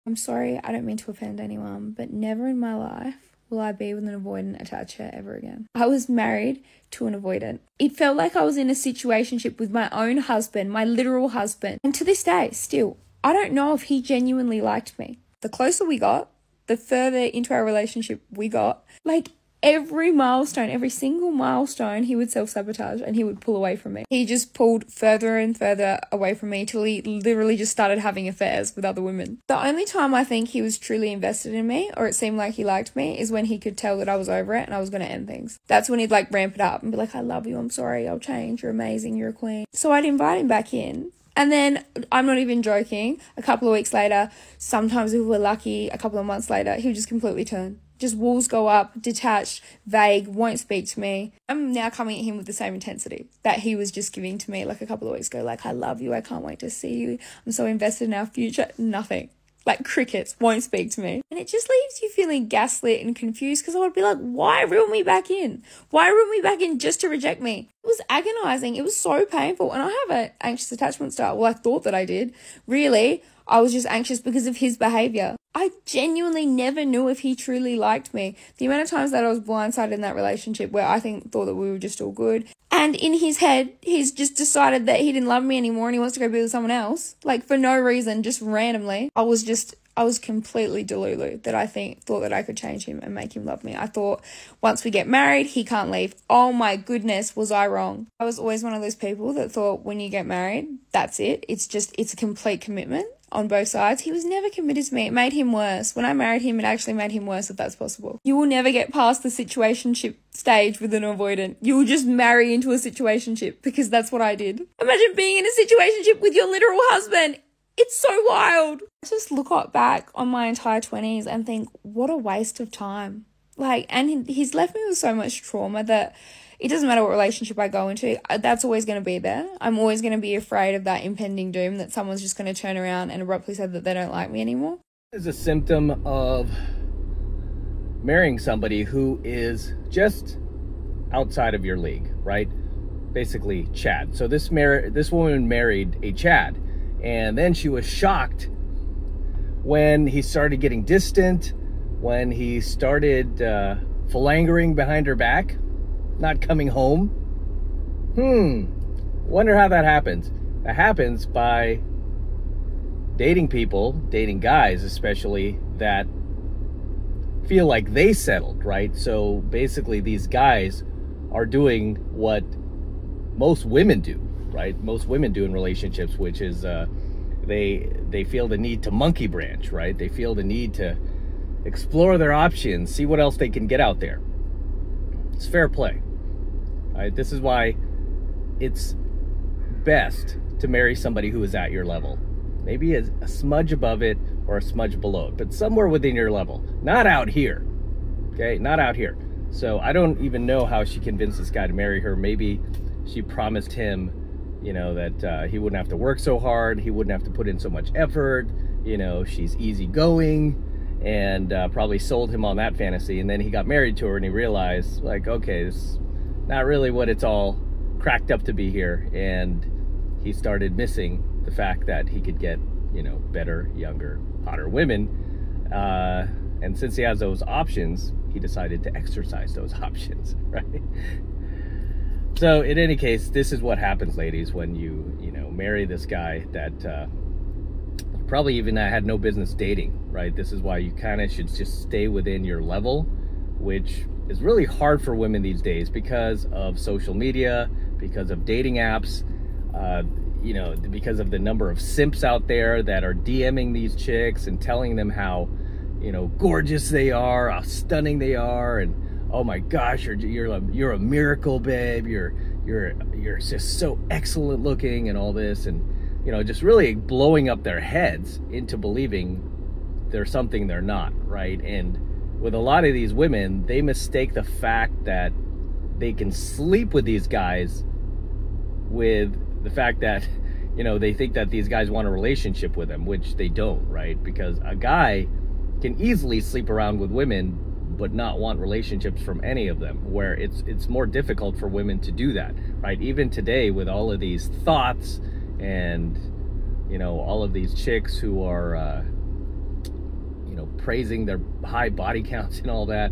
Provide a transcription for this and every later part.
I'm sorry, I don't mean to offend anyone, but never in my life will I be with an avoidant attachment ever again. I was married to an avoidant. It felt like I was in a situationship with my own husband, my literal husband. And to this day, still, I don't know if he genuinely liked me. The closer we got, the further into our relationship we got. Like, every milestone, every single milestone, he would self-sabotage and he would pull away from me. He just pulled further and further away from me till he literally just started having affairs with other women. The only time I think he was truly invested in me, or it seemed like he liked me, is when he could tell that I was over it and I was going to end things. That's when he'd like ramp it up and be like, I love you, I'm sorry, I'll change, you're amazing, you're a queen. So I'd invite him back in. And then, I'm not even joking, a couple of weeks later, sometimes if we're lucky, a couple of months later, he would just completely turn. Just walls go up, detached, vague, won't speak to me. I'm now coming at him with the same intensity that he was just giving to me like a couple of weeks ago. Like, I love you, I can't wait to see you, I'm so invested in our future. Nothing. Like crickets, won't speak to me. And it just leaves you feeling gaslit and confused, because I would be like, why reel me back in? Why reel me back in just to reject me? It was agonizing. It was so painful. And I have an anxious attachment style. Well, I thought that I did. Really, I was just anxious because of his behavior. I genuinely never knew if he truly liked me. The amount of times that I was blindsided in that relationship where I thought that we were just all good. And in his head, he's just decided that he didn't love me anymore and he wants to go be with someone else. Like, for no reason, just randomly. I was completely delulu that I thought that I could change him and make him love me. I thought once we get married, he can't leave. Oh my goodness, was I wrong? I was always one of those people that thought when you get married, that's it. It's a complete commitment on both sides. He was never committed to me. It made him worse. When I married him, it actually made him worse, if that's possible. You will never get past the situationship stage with an avoidant. You will just marry into a situationship, because that's what I did. Imagine being in a situationship with your literal husband. It's so wild. I just look back on my entire 20s and think, what a waste of time. Like, and he's left me with so much trauma that it doesn't matter what relationship I go into, that's always going to be there. I'm always going to be afraid of that impending doom, that someone's just going to turn around and abruptly say that they don't like me anymore. It's a symptom of marrying somebody who is just outside of your league, right? Basically, Chad. So this woman married a Chad, and then she was shocked when he started getting distant, when he started philandering behind her back, not coming home. Wonder how that happens. That happens by dating guys especially, that feel like they settled, right? So basically these guys are doing what most women do, right? Most women do in relationships, which is they feel the need to monkey branch, right? They feel the need to explore their options, see what else they can get out there. It's fair play. Right? This is why it's best to marry somebody who is at your level. Maybe a smudge above it or a smudge below it, but somewhere within your level. Not out here. Okay? Not out here. So I don't even know how she convinced this guy to marry her. Maybe she promised him, that he wouldn't have to work so hard. He wouldn't have to put in so much effort. She's easygoing. And probably sold him on that fantasy. And then he got married to her and he realized, like, okay, this is not really what it's all cracked up to be here. And he started missing the fact that he could get, better, younger, hotter women. And since he has those options, he decided to exercise those options, right? So in any case, this is what happens, ladies, when you marry this guy that probably even had no business dating, right? This is why you kind of should just stay within your level, which is really hard for women these days because of social media, because of dating apps, because of the number of simps out there that are DMing these chicks and telling them how, gorgeous they are, how stunning they are, and oh my gosh, you're a miracle, babe. You're just so excellent looking and all this, and just really blowing up their heads into believing they're something they're not, right? And with a lot of these women, they mistake the fact that they can sleep with these guys with the fact that, they think that these guys want a relationship with them, which they don't, right? Because a guy can easily sleep around with women but not want relationships from any of them, where it's more difficult for women to do that, right? Even today, with all of these thoughts and all of these chicks who are praising their high body counts and all that,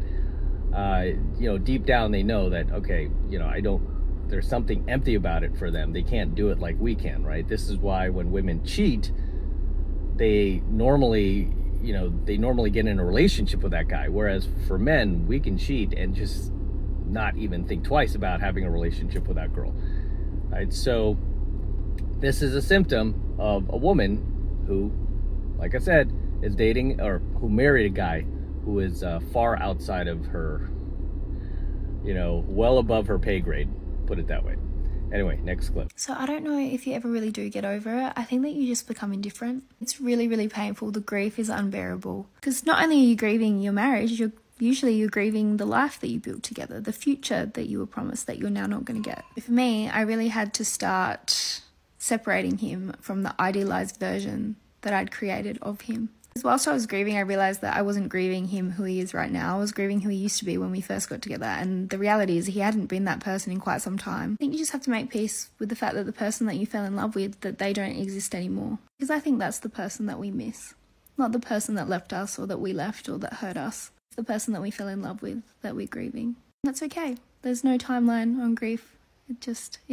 you know, deep down they know that, okay, you know, there's something empty about it for them. They can't do it like we can, right? This is why when women cheat, they normally get in a relationship with that guy. Whereas for men, we can cheat and just not even think twice about having a relationship with that girl, right? So this is a symptom of a woman who, like I said, is dating or who married a guy who is far outside of her, you know, well above her pay grade, put it that way. Anyway, next clip. So I don't know if you ever really do get over it. I think that you just become indifferent. It's really, really painful. The grief is unbearable. Because not only are you grieving your marriage, you're grieving the life that you built together, the future that you were promised that you're now not going to get. For me, I really had to start separating him from the idealized version that I'd created of him. Because whilst I was grieving, I realized that I wasn't grieving him who he is right now. I was grieving who he used to be when we first got together. And the reality is he hadn't been that person in quite some time. I think you just have to make peace with the fact that the person that you fell in love with, that they don't exist anymore. Because I think that's the person that we miss. Not the person that left us or that we left or that hurt us. It's the person that we fell in love with that we're grieving. That's okay. There's no timeline on grief. It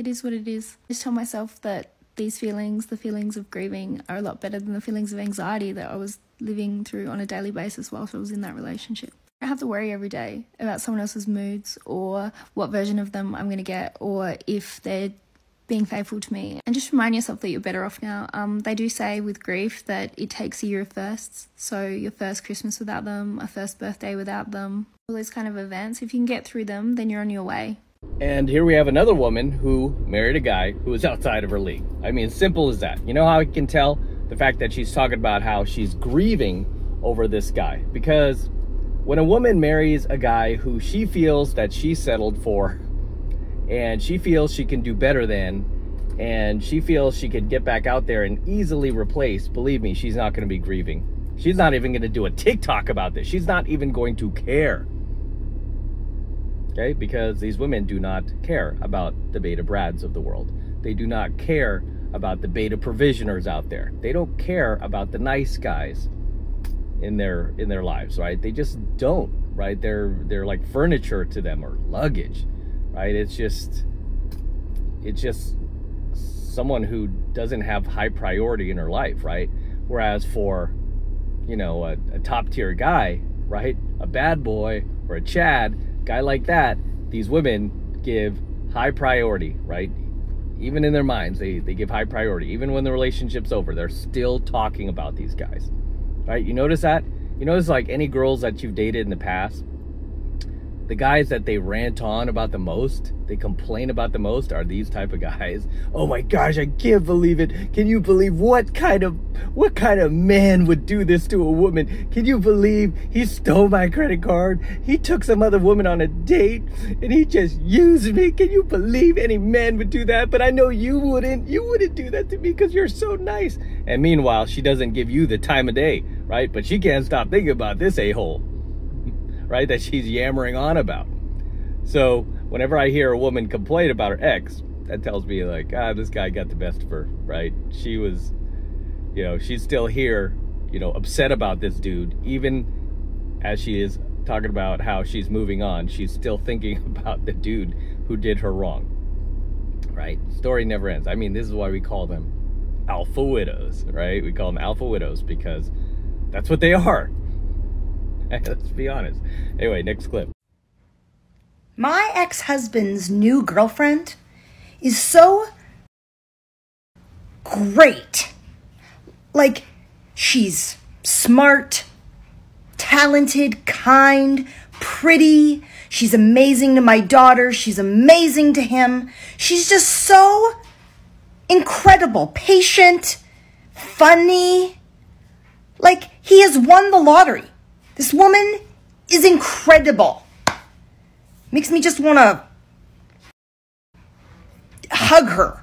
is what it is. I just tell myself that these feelings, the feelings of grieving, are a lot better than the feelings of anxiety that I was living through on a daily basis whilst I was in that relationship. I have to worry every day about someone else's moods or what version of them I'm going to get or if they're being faithful to me. And just remind yourself that you're better off now. They do say with grief that it takes a year of firsts. So your first Christmas without them, a first birthday without them, all those kind of events. If you can get through them, then you're on your way. And here we have another woman who married a guy who was outside of her league. I mean, simple as that. You know how I can tell? The fact that she's talking about how she's grieving over this guy. Because when a woman marries a guy who she feels that she settled for, and she feels she can do better than, and she feels she could get back out there and easily replace, believe me, she's not going to be grieving. She's not even going to do a TikTok about this. She's not even going to care. Okay, because these women do not care about the beta Brads of the world. They do not care about the beta provisioners out there. They don't care about the nice guys in their lives, right? They just don't, right? They're like furniture to them or luggage, right? It's just someone who doesn't have high priority in her life, right? Whereas for, you know, a top tier guy, right? A bad boy or a Chad, guy like that, these women give high priority, right? Even in their minds, they give high priority. Even when the relationship's over, they're still talking about these guys, right? You notice that? You notice, like, any girls that you've dated in the past, the guys that they rant on about the most, they complain about the most, are these type of guys. Oh my gosh, I can't believe it. Can you believe what kind of man would do this to a woman? Can you believe he stole my credit card? He took some other woman on a date and he just used me. Can you believe any man would do that? But I know you wouldn't. You wouldn't do that to me because you're so nice. And meanwhile, she doesn't give you the time of day, right? But she can't stop thinking about this a-hole, right, that she's yammering on about. So whenever I hear a woman complain about her ex, that tells me, like, this guy got the best of her, right? She was, you know, she's still here, you know, upset about this dude. Even as she is talking about how she's moving on, she's still thinking about the dude who did her wrong, right? Story never ends. I mean, this is why we call them alpha widows, right? We call them alpha widows because that's what they are. Let's be honest. Anyway, next clip. My ex-husband's new girlfriend is so great. Like, she's smart, talented, kind, pretty. She's amazing to my daughter. She's amazing to him. She's just so incredible, patient, funny. Like, he has won the lottery. This woman is incredible. Makes me just want to hug her.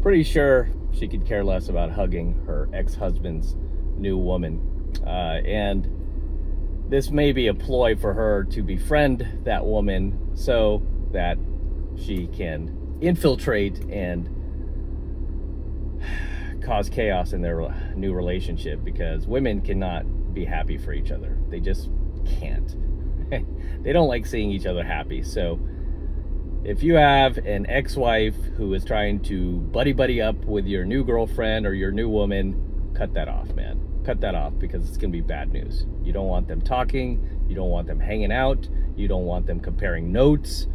Pretty sure she could care less about hugging her ex-husband's new woman. And this may be a ploy for her to befriend that woman so that she can infiltrate and cause chaos in their new relationship, because women cannot be happy for each other. They just can't. They don't like seeing each other happy. So if you have an ex-wife who is trying to buddy up with your new girlfriend or your new woman, cut that off, man. Cut that off, because it's gonna be bad news. You don't want them talking, you don't want them hanging out, you don't want them comparing notes,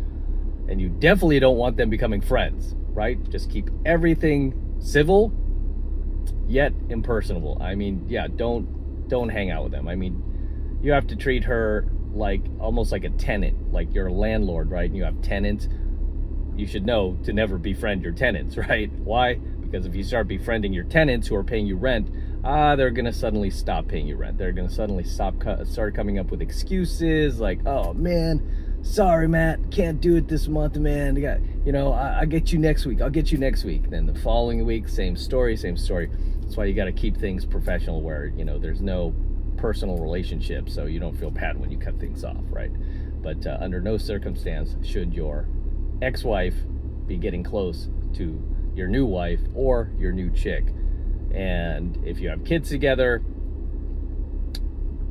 and you definitely don't want them becoming friends, right? Just keep everything civil, yet impersonable. I mean, yeah, don't hang out with them. I mean, you have to treat her like almost like a tenant, like you're a landlord, right? And you have tenants. You should know to never befriend your tenants, right? Why? Because if you start befriending your tenants who are paying you rent, they're gonna suddenly stop paying you rent. They're gonna suddenly start coming up with excuses like, oh man, sorry Matt, can't do it this month, man. I'll get you next week. I'll get you next week. Then the following week, same story. That's why you got to keep things professional, where there's no personal relationship, so you don't feel bad when you cut things off, right? But under no circumstance should your ex-wife be getting close to your new wife or your new chick. And if you have kids together,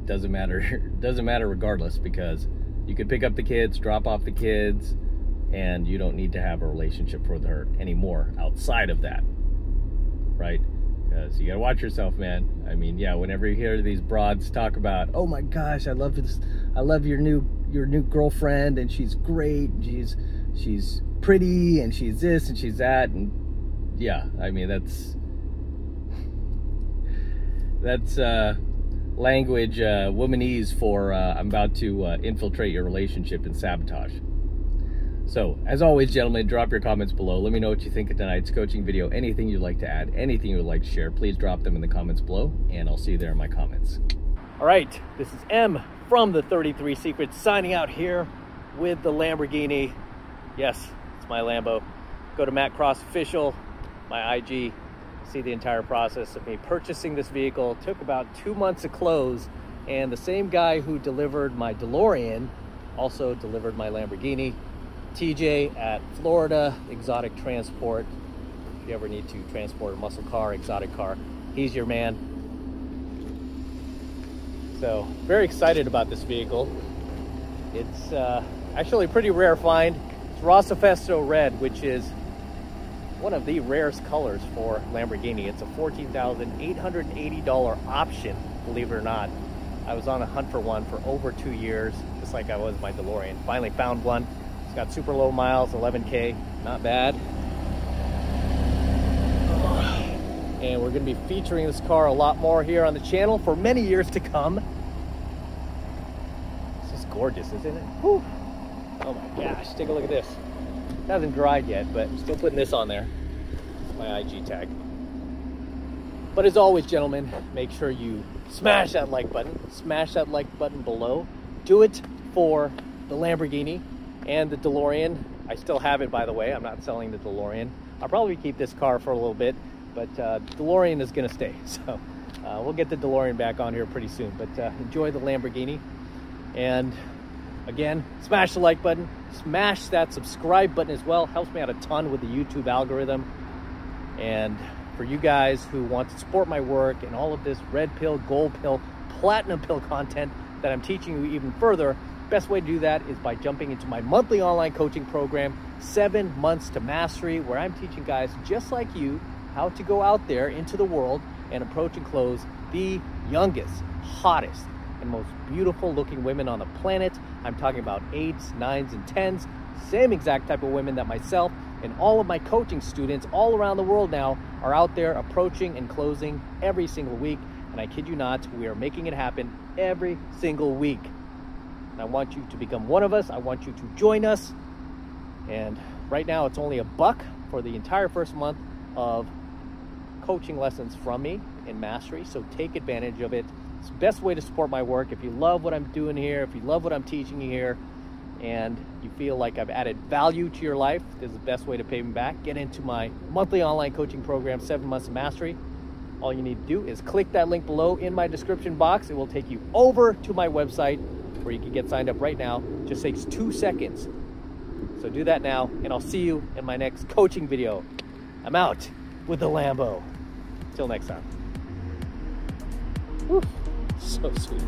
doesn't matter regardless, because you could pick up the kids, drop off the kids, and you don't need to have a relationship with her anymore outside of that, right? Because you gotta watch yourself, man. I mean, yeah, whenever you hear these broads talk about, oh my gosh, I love your new girlfriend, and she's great, and she's pretty, and she's this and she's that, and yeah, I mean, that's language, womanese for I'm about to infiltrate your relationship and sabotage. So, as always, gentlemen, drop your comments below. Let me know what you think of tonight's coaching video. Anything you'd like to add, anything you would like to share, please drop them in the comments below, and I'll see you there in my comments. All right, this is M from the 33 Secrets, signing out here with the Lamborghini. Yes, it's my Lambo. Go to Matt Cross Official, my IG, see the entire process of me purchasing this vehicle. It took about 2 months to close, and the same guy who delivered my DeLorean also delivered my Lamborghini. TJ at Florida Exotic Transport. If you ever need to transport a muscle car, exotic car, he's your man. So very excited about this vehicle. It's actually a pretty rare find. It's Rossifesto Red, which is one of the rarest colors for Lamborghini. It's a $14,880 option, believe it or not. I was on a hunt for one for over 2 years, just like I was my DeLorean. Finally found one. It's got super low miles, 11K, not bad. And we're gonna be featuring this car a lot more here on the channel for many years to come. This is gorgeous, isn't it? Whew. Oh my gosh, take a look at this. It hasn't dried yet, but I'm still putting this on there. It's my IG tag. But as always, gentlemen, make sure you smash that like button. Smash that like button below. Do it for the Lamborghini and the DeLorean. I still have it, by the way. I'm not selling the DeLorean. I'll probably keep this car for a little bit, but DeLorean is gonna stay. So we'll get the DeLorean back on here pretty soon. But enjoy the Lamborghini. And again, smash the like button. Smash that subscribe button as well. Helps me out a ton with the YouTube algorithm. And for you guys who want to support my work and all of this red pill, gold pill, platinum pill content that I'm teaching you even further, best way to do that is by jumping into my monthly online coaching program, 7 Months to Mastery, where I'm teaching guys just like you how to go out there into the world and approach and close the youngest, hottest, and most beautiful looking women on the planet. I'm talking about 8s, 9s, and 10s, same exact type of women that myself and all of my coaching students all around the world now are out there approaching and closing every single week. And I kid you not, we are making it happen every single week. And I want you to become one of us. I want you to join us. And right now it's only $1 for the entire first month of coaching lessons from me in Mastery. So take advantage of it. It's the best way to support my work. If you love what I'm doing here, if you love what I'm teaching you here, and you feel like I've added value to your life, this is the best way to pay me back. Get into my monthly online coaching program, 7 Months of Mastery. All you need to do is click that link below in my description box. It will take you over to my website where you can get signed up right now. It just takes 2 seconds. So do that now, and I'll see you in my next coaching video. I'm out with the Lambo. Till next time. Woo. So sweet.